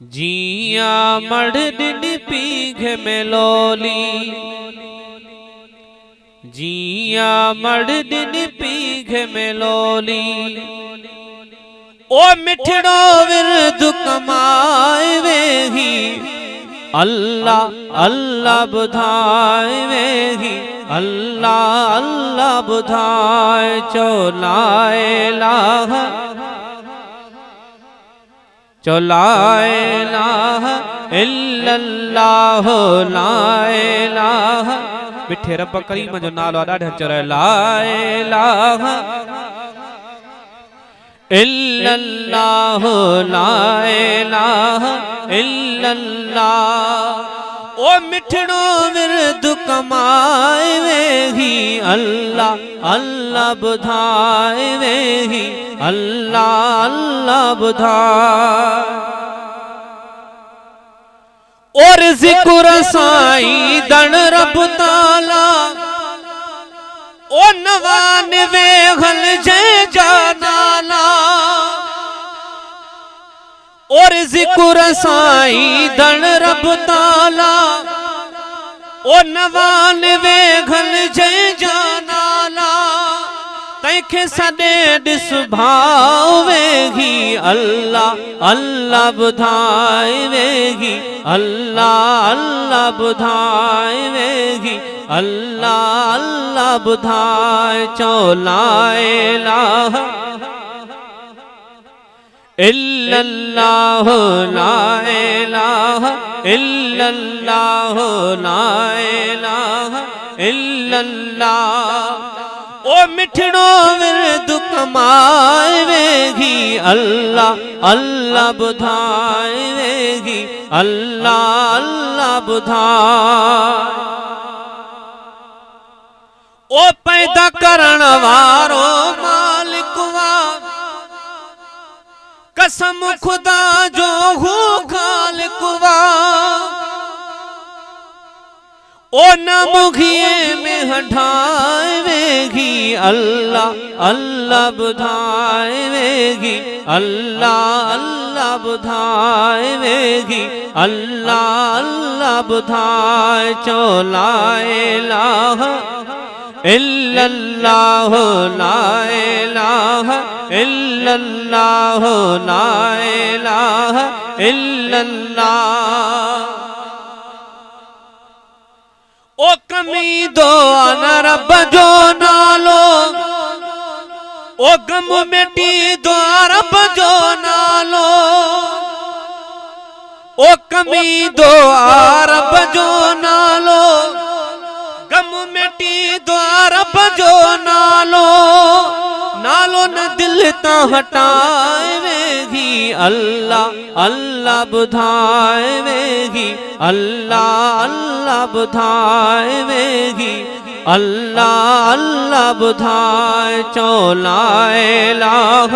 जिया मर्दिन पीघ में लोली, जिया मर्दिन पीघ में लोली। ओ मिठड़ो विरद कमाए वेही, अल्लाह अल्लाह बुधाए वेही, अल्लाह अल्लाह बुधाए। चौलाए लाह चौलाए लाह इल्लल्लाह लाए लाह। मिठे रब करीम जो नालो ॾाढा चर लाए लाह इल्लल्लाह लाए लाह इल्लल्लाह। ओ मिठड़ो विरद कमाए वेही, अल्लाह अल्लाह बुधाए वेही, अल्लाह अल्लाह बुधाए। और जिक्र साई दण रब ताला, ओ नवानवे हल जे जानाला। और जिक्र साई दण रब ताला, ओ नवानवे घल जे जानाला। तैखे सॾे ॾिस भाव वेही, अल्लाह अल्लाह बुधाए वेही, अल्लाह अल्लाह बुधाए वेही, अल्लाह अल्लाह बुधाए। चौलाए लाह इल्लल्लाह लाए लाह इल्लल्लाह लाए लाह इल्लल्लाह। ओ मिठड़ो विरद कमाए वेही, अल्लाह अल्लाह बुधाए वेही, अल्लाह अल्लाह बुधाए। ओ पैदा करण वारो मालिक वा, कसम खुदा जो हू खालिक वा। ओ न मुखिए में हटाए वेगी, अल्लाह अल्लाह बुधाए वेगी, अल्लाह अल्लाह बुधाए वेगी, अल्लाह अल्लाह बुधाए। चौलाए लाह इल्लल्लाह लाए लाह इल्लल्लाह लाए लाह इल्लल्लाह। ओ कमी दो न रब जो नालो, ओ गम मिटी दो रब जो नालो। ओ कमी दो रब जो नालो, गम मिटी दो रब जो नालो। नालो न दिल ता हटाए वेगी, अल्लाह अल्लाह बुधाए वेगी, अल्लाह अल्लाह बुधाए वेगी, अल्लाह अल्लाह बुधाए। चौलाए लाह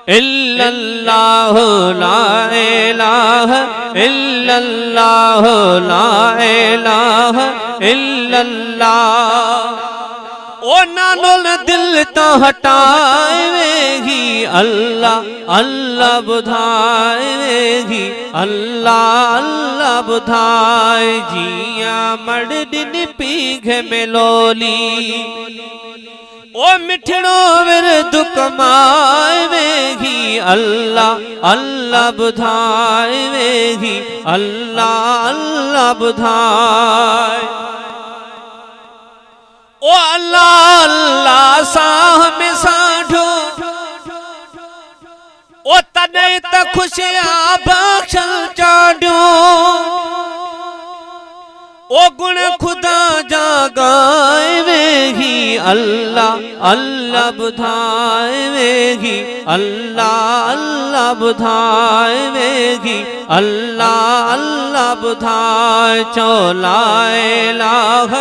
इल्लल्लाह लाए लाह इल्लल्लाह लाए लाह इल्लल्लाह। ओ नालो न दिल तो हटाए वेगी, अल्लाह अल्लाह बुधाए वेगी, अल्लाह अल्लाह बुधाए। जिया मर्दिन पीघ में लोली, ओ मिठड़ो विरद कमाए वेगी, अल्लाह अल्लाह बुधाए वेगी, अल्लाह अल्लाह बुधाए। ओ अल्लाह अल्लाह साह में साढ़ो, ओ तने त खुशियां बख्शल चाढ़ो। ओ गुण खुदा जा गाए वेगी, अल्लाह अल्लाह बुधाए वेगी, अल्लाह अल्लाह बुधाए वेगी, अल्लाह अल्लाह बुधाए। चौलाए लाह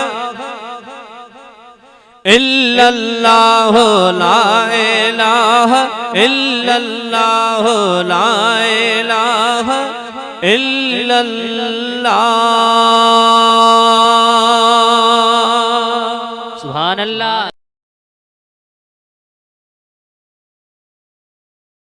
इल्लल्लाह लाए लाह इल्लल्लाह लाए लाह इल्लल्लाह। सुभान अल्लाह।